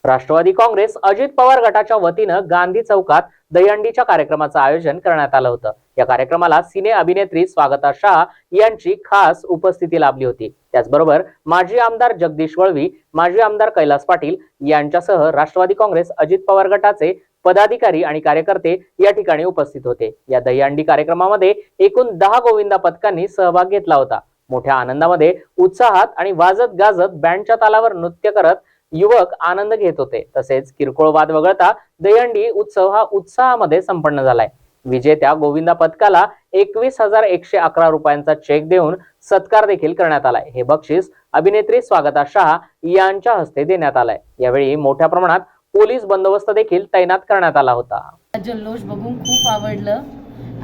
राष्ट्रवादी काँग्रेस अजित पवार गटाच्या वतीनं गांधी चौकात दहीहंडीच्या कार्यक्रमाचं आयोजन करण्यात आलं होतं। या कार्यक्रमाला सिने अभिनेत्री स्वागता शाह यांची खास उपस्थिती लाभली होती। त्याचबरोबर माजी आमदार जगदीश वळवी, माजी आमदार कैलास पाटील यांच्यासह राष्ट्रवादी काँग्रेस अजित पवार गटाचे पदाधिकारी आणि कार्यकर्ते या ठिकाणी उपस्थित होते। या दहीहंडी कार्यक्रमामध्ये एकूण 10 गोविंदा पथकांनी सहभाग घेतला होता। मोठ्या आनंदामध्ये, उत्साहात आणि वाजत गाजत बँडच्या तालावर नृत्य करत युवक आनंद घेत होते। तसेच किरकोळ वाद वगळता दहीहंडी उत्सव हा उत्साहामध्ये संपन्न झालाय। विजेत्या गोविंदा पथकाला 21,111 रुपयांचा चेक देऊन सत्कार देखील करण्यात आलाय। हे बक्षीस अभिनेत्री स्वागता शाह यांच्या हस्ते देण्यात आलंय। यावेळी मोठ्या प्रमाणात पोलीस बंदोबस्त देखील तैनात करण्यात आला होता। जल्लोष बघून खूप आवडलं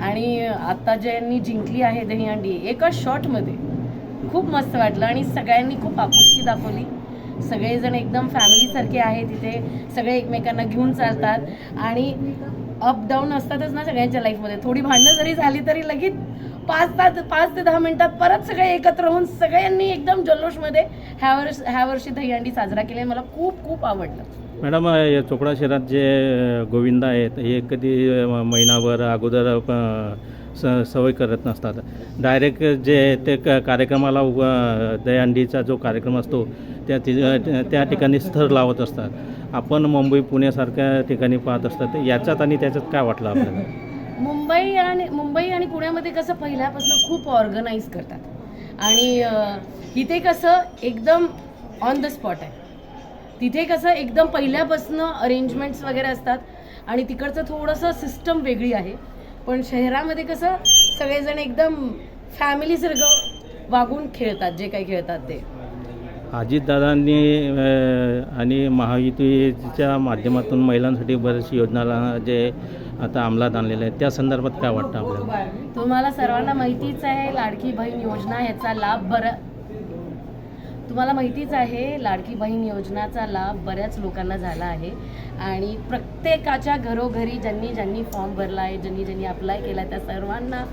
आणि आता ज्यांनी जिंकली आहे दहीहंडी एका शॉट मध्ये खूप मस्त वाटलं आणि सगळ्यांनी खूप आपुलकी दाखवली। सगळेजण एकदम फॅमिली सारखे आहे, तिथे सगळे एकमेकांना घेऊन चालतात आणि अप डाऊन असतातच ना सगळ्यांच्या लाईफमध्ये। थोडी भांडणं जरी झाली तरी लगेच 5 ते 10 मिनिटात परत सगळे एकत्र होऊन सगळ्यांनी एकदम जल्लोषमध्ये ह्या वर्षी दहीहंडी साजरा केली। मला खूप खूप आवडलं। मॅडम, चोपडा शहरात जे गोविंदा आहेत हे कधी महिनाभर अगोदर सवय करत नसतात। डायरेक्ट जे ते कार्यक्रमाला दहीहंडीचा जो कार्यक्रम असतो त्या ठिकाणी स्थर लावत असतात। आपण मुंबई पुण्यासारख्या ठिकाणी पाहत असतात, याच्यात आणि त्याच्यात काय वाटलं आपल्याला? मुंबई आणि पुण्यामध्ये कसं पहिल्यापासून खूप ऑर्गनाईज करतात आणि इथे कसं एकदम ऑन द स्पॉट आहे। तिथे कसं एकदम पहिल्यापासून अरेंजमेंट्स वगैरे असतात आणि तिकडचं थोडंसं सिस्टम वेगळी आहे। पण शहरामध्ये कसं सगळेजण एकदम फॅमिलीसारखं वागून खेळतात, जे काही खेळतात ते। अजितदादांनी आणि महायुतीच्या माध्यमातून महिलांसाठी बऱ्याचशा योजना जे आता अंमलात आणलेल्या आहेत, त्या संदर्भात काय वाटतं आपल्याला? तुम्हाला सर्वांना माहितीच आहे लाडकी बहीण योजना, याचा लाभ तुम्हाला माहितीच आहे लाडकी बहीण योजनाचा लाभ बऱ्याच लोकांना झाला आहे आणि प्रत्येकाच्या घरोघरी ज्यांनी फॉर्म भरला आहे, ज्यांनी अप्लाय केला त्या सर्वांना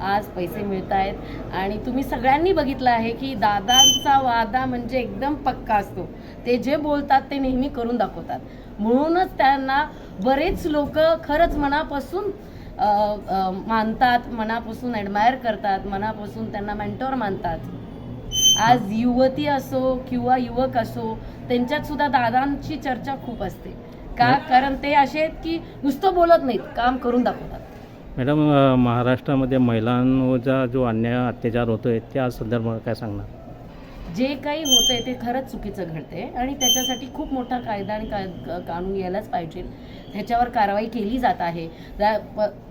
आज पैसे मिळत आहेत। आणि तुम्ही सगळ्यांनी बघितलं आहे की दादांचा वादा म्हणजे एकदम पक्का असतो। ते जे बोलतात ते नेहमी करून दाखवतात, म्हणूनच त्यांना बरेच लोक खरंच मनापासून मानतात, मनापासून ॲडमायर करतात, मनापासून त्यांना मेंटॉर मानतात। आज युवती असो किंवा युवक असो, त्यांच्यात सुद्धा दादांची चर्चा खूप असते का, कारण ते असे आहेत की नुसतं बोलत नाहीत, काम करून दाखवतात। मॅडम, महाराष्ट्रामध्ये महिलांचा जो अन्याय अत्याचार होतोय त्या संदर्भात काय सांगणार? जे काही होतंय ते खरंच चुकीचं घडतंय आणि त्याच्यासाठी खूप मोठा कायदा आणि कानून यायलाच पाहिजे। त्याच्यावर कारवाई केली जात आहे।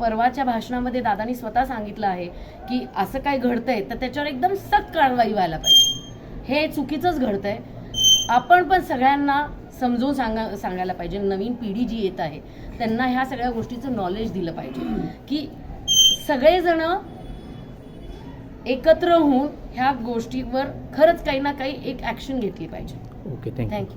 परवाच्या भाषणामध्ये दादांनी स्वतः सांगितलं आहे की असं काय घडतंय तर त्याच्यावर एकदम सक्त कारवाई व्हायला पाहिजे। हे चुकीचंच घडतंय। आपण पण सगळ्यांना समजून सांगायला पाहिजे। नवीन पिढी जी येत आहे त्यांना ह्या सगळ्या गोष्टीचं नॉलेज दिलं पाहिजे की सगळेजण एकत्र होऊन ह्या गोष्टीवर खरंच काही ना काही एक ॲक्शन घेतली पाहिजे। Okay, thank you.